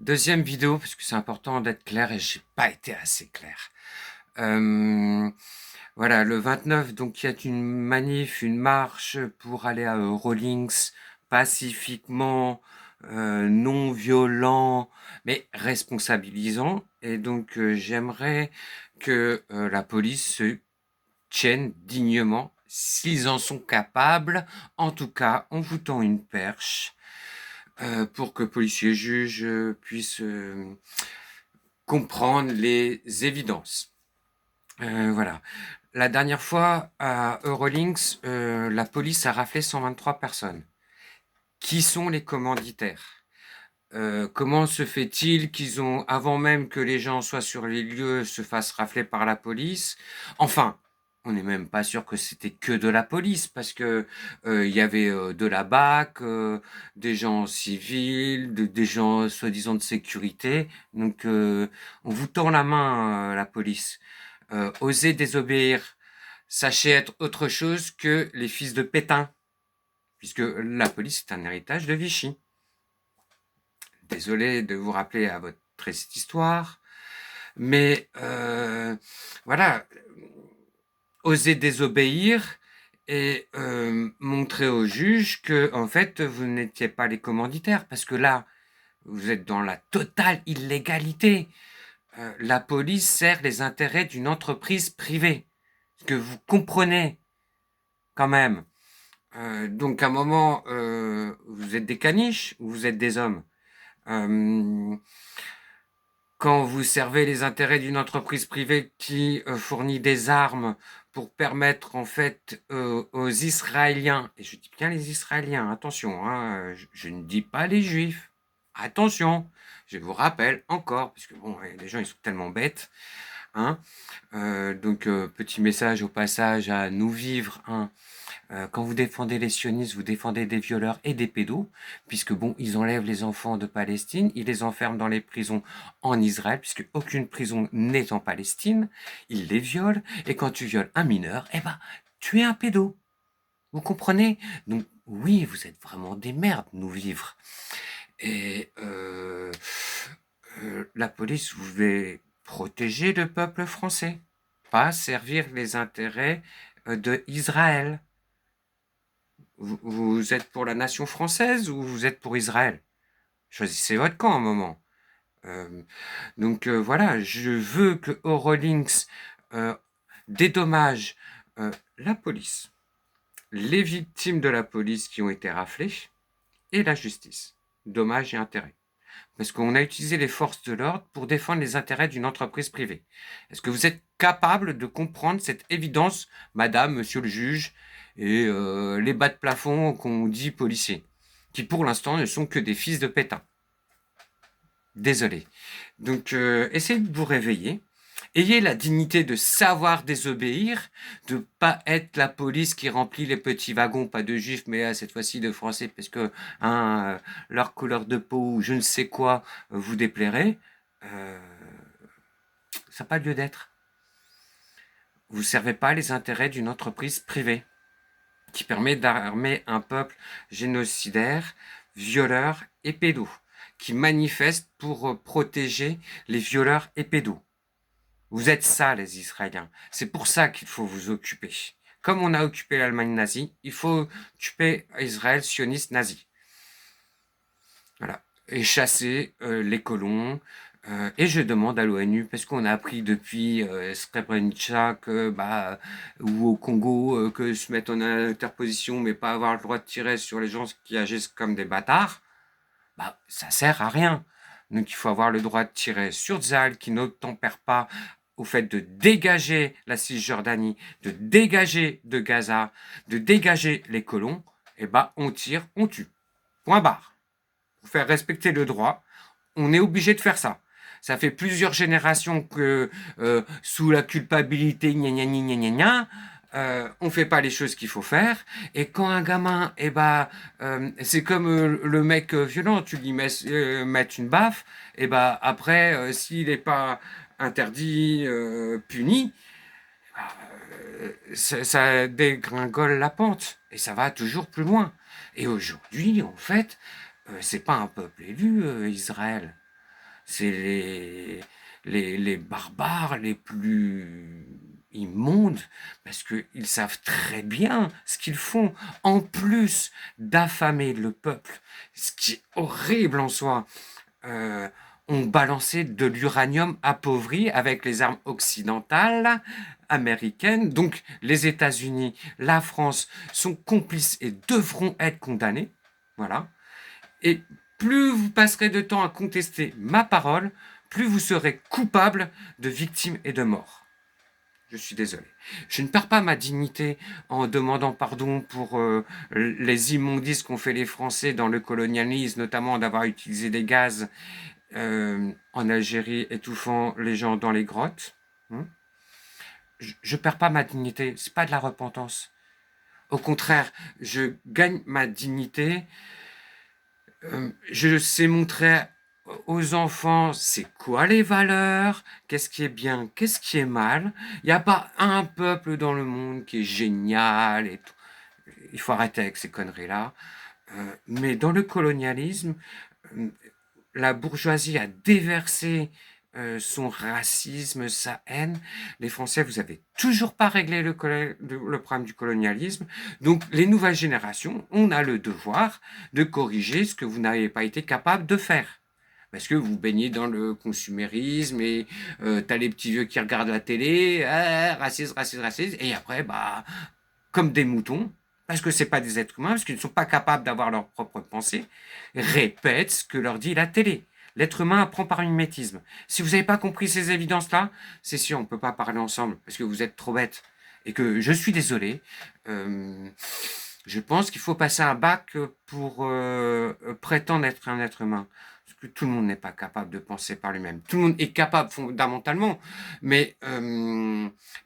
Deuxième vidéo, parce que c'est important d'être clair et j'ai pas été assez clair. Euh, voilà, le 29, donc il y a une manif, une marche pour aller à Rawlings pacifiquement, non violent, mais responsabilisant. Et donc j'aimerais que la police se tienne dignement, s'ils en sont capables, en tout cas en vous tend une perche pour que policiers et juges puissent comprendre les évidences. Voilà. La dernière fois, à Eurolinks, la police a raflé 123 personnes. Qui sont les commanditaires? Comment se fait-il qu'ils ont, avant même que les gens soient sur les lieux, se fassent rafler par la police? Enfin, on n'est même pas sûr que c'était que de la police, parce que il y avait de la BAC, des gens civils, des gens soi-disant de sécurité. Donc, on vous tend la main, la police. Osez désobéir. Sachez être autre chose que les fils de Pétain, puisque la police est un héritage de Vichy. Désolé de vous rappeler à votre triste histoire, mais voilà, osez désobéir et montrer au juge que en fait vous n'étiez pas les commanditaires, parce que là vous êtes dans la totale illégalité. La police sert les intérêts d'une entreprise privée, ce que vous comprenez quand même. Donc à un moment, vous êtes des caniches ou vous êtes des hommes. Euh, Quand vous servez les intérêts d'une entreprise privée qui fournit des armes pour permettre en fait aux Israéliens, et je dis bien les Israéliens, attention, hein, je ne dis pas les Juifs, attention, je vous rappelle encore, parce que bon, les gens ils sont tellement bêtes, hein, donc petit message au passage à nous vivre, hein, quand vous défendez les sionistes, vous défendez des violeurs et des pédos, puisque bon, ils enlèvent les enfants de Palestine, ils les enferment dans les prisons en Israël, puisque aucune prison n'est en Palestine, ils les violent, et quand tu violes un mineur, eh ben, tu es un pédo. Vous comprenez? Donc, oui, vous êtes vraiment des merdes, nous vivre. Et la police, vous devez protéger le peuple français, pas servir les intérêts de Israël. Vous êtes pour la nation française ou vous êtes pour Israël? Choisissez votre camp un moment. Donc voilà, je veux que Eurolinks euh, dédommage la police, les victimes de la police qui ont été raflées et la justice. Dommages et intérêts. Parce qu'on a utilisé les forces de l'ordre pour défendre les intérêts d'une entreprise privée. Est-ce que vous êtes capable de comprendre cette évidence, madame, monsieur le juge, et les bas de plafond qu'on dit policiers, qui pour l'instant ne sont que des fils de Pétain? Désolé. Donc, essayez de vous réveiller. Ayez la dignité de savoir désobéir, de pas être la police qui remplit les petits wagons, pas de juifs, mais cette fois-ci de français, parce que hein, leur couleur de peau ou je ne sais quoi vous déplairait. Euh, Ça n'a pas lieu d'être. Vous ne servez pas les intérêts d'une entreprise privée qui permet d'armer un peuple génocidaire, violeur et pédo, qui manifeste pour protéger les violeurs et pédos. Vous êtes ça, les Israéliens. C'est pour ça qu'il faut vous occuper. Comme on a occupé l'Allemagne nazie, il faut occuper Israël sioniste nazi. Voilà. Et chasser les colons. Et je demande à l'ONU, parce qu'on a appris depuis Srebrenica que, ou au Congo, que se mettre en interposition, mais pas avoir le droit de tirer sur les gens qui agissent comme des bâtards, ça sert à rien. Donc il faut avoir le droit de tirer sur Tzal, qui n'obtempère pas au fait de dégager la Cisjordanie, de dégager de Gaza, de dégager les colons. Et on tire, on tue. Point barre. Pour faire respecter le droit, on est obligé de faire ça. Ça fait plusieurs générations que, sous la culpabilité, gna gna gna gna gna, on fait pas les choses qu'il faut faire. Et quand un gamin, c'est comme le mec violent, tu lui mets une baffe, après, s'il n'est pas interdit, puni, ça dégringole la pente et ça va toujours plus loin. Et aujourd'hui, en fait, c'est pas un peuple élu, Israël. C'est les barbares les plus immondes, parce qu'ils savent très bien ce qu'ils font, en plus d'affamer le peuple, ce qui est horrible en soi. Euh, ont balancé de l'uranium appauvri avec les armes occidentales américaines. Donc les États-Unis, la France sont complices et devront être condamnés. Voilà. Et plus vous passerez de temps à contester ma parole, plus vous serez coupable de victimes et de morts. Je suis désolé. Je ne perds pas ma dignité en demandant pardon pour les immondices qu'ont fait les Français dans le colonialisme, notamment d'avoir utilisé des gaz en Algérie, étouffant les gens dans les grottes. Je perds pas ma dignité, c'est pas de la repentance. Au contraire, je gagne ma dignité. Je sais montrer aux enfants c'est quoi les valeurs, qu'est-ce qui est bien, qu'est-ce qui est mal. Il n'y a pas un peuple dans le monde qui est génial et tout. Il faut arrêter avec ces conneries-là. Mais dans le colonialisme, la bourgeoisie a déversé son racisme, sa haine. Les Français, vous avez toujours pas réglé le problème du colonialisme. Donc, les nouvelles générations, on a le devoir de corriger ce que vous n'avez pas été capable de faire. Parce que vous baignez dans le consumérisme et t'as les petits vieux qui regardent la télé, racisme, racisme, racisme, et après, bah, comme des moutons, parce que c'est pas des êtres humains, parce qu'ils ne sont pas capables d'avoir leur propre pensée, répètent ce que leur dit la télé. L'être humain apprend par mimétisme. Si vous n'avez pas compris ces évidences-là, c'est sûr, on ne peut pas parler ensemble, parce que vous êtes trop bêtes. Et que je suis désolé, je pense qu'il faut passer un bac pour prétendre être un être humain. Parce que tout le monde n'est pas capable de penser par lui-même. Tout le monde est capable fondamentalement, mais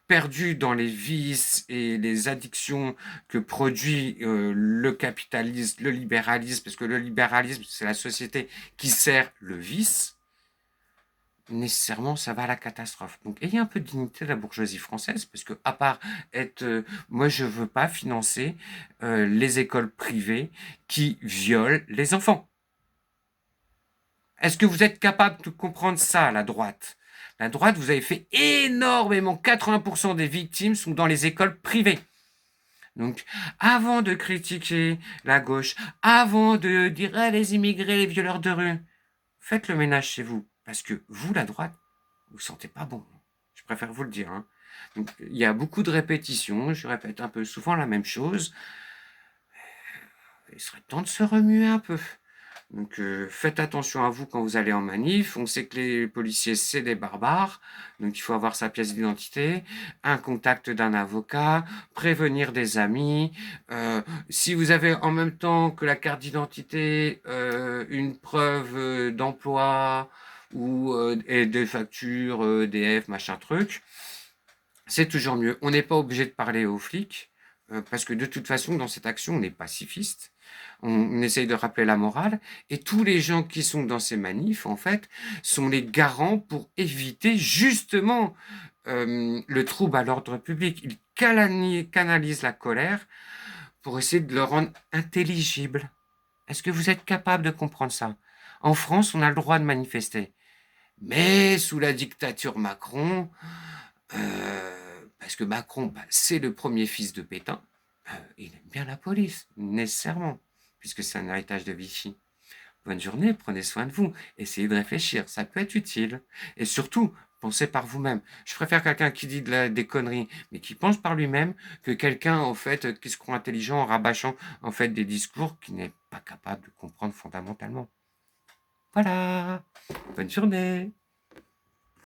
perdu dans les vices et les addictions que produit le capitalisme, le libéralisme, parce que le libéralisme, c'est la société qui sert le vice, nécessairement ça va à la catastrophe. Donc ayez un peu de dignité de la bourgeoisie française, parce que à part être... moi je veux pas financer les écoles privées qui violent les enfants. Est-ce que vous êtes capable de comprendre ça, la droite? La droite, vous avez fait énormément, 80% des victimes sont dans les écoles privées. Donc, avant de critiquer la gauche, avant de dire ah, les immigrés, les violeurs de rue, faites le ménage chez vous. Parce que vous, la droite, vous ne sentez pas bon. Je préfère vous le dire. Hein. Donc, il y a beaucoup de répétitions. Je répète un peu souvent la même chose. Il serait temps de se remuer un peu. Donc faites attention à vous quand vous allez en manif. On sait que les policiers, c'est des barbares. Donc il faut avoir sa pièce d'identité, un contact d'un avocat, prévenir des amis. Si vous avez en même temps que la carte d'identité une preuve d'emploi ou et des factures, EDF, machin truc, c'est toujours mieux. On n'est pas obligé de parler aux flics. Parce que de toute façon, dans cette action, on est pacifiste. On essaye de rappeler la morale. Et tous les gens qui sont dans ces manifs, en fait, sont les garants pour éviter justement le trouble à l'ordre public. Ils canalisent la colère pour essayer de le rendre intelligible. Est-ce que vous êtes capable de comprendre ça? En France, on a le droit de manifester. Mais sous la dictature Macron, parce que Macron, bah, c'est le premier fils de Pétain, il aime bien la police, nécessairement, puisque c'est un héritage de Vichy. Bonne journée, prenez soin de vous, essayez de réfléchir, ça peut être utile. Et surtout, pensez par vous-même. Je préfère quelqu'un qui dit des conneries, mais qui pense par lui-même, que quelqu'un, en fait, qui se croit intelligent en rabâchant, en fait, des discours qu'il n'est pas capable de comprendre fondamentalement. Voilà, bonne journée.